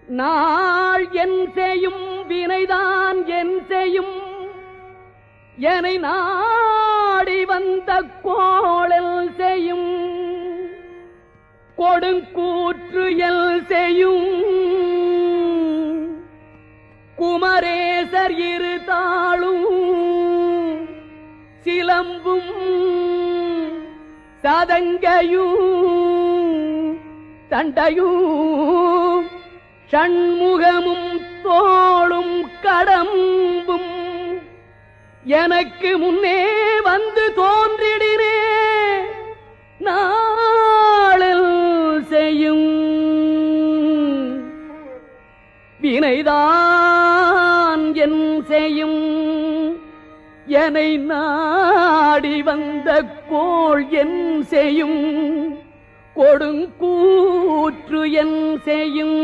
நாள் என் செய்யும் வினைதான் என் செய்யும் என்னை நாடி வந்த கோளல் செய்யும் கொடுங்கூற்று எல் செய்யும் குமரேசர் இரு தாளும் சிலம்பும் சதங்கையும் தண்டையும் ஷண்முகமும் தோளும் கடம்பும் எனக்கு முன்னே வந்து தோன்றிடினே நாளில் செய்யும் வினைதான் என் செய்யும் என்னை நாடி வந்த கோள் என் செய்யும் கொடுங்கூற்று என் செய்யும்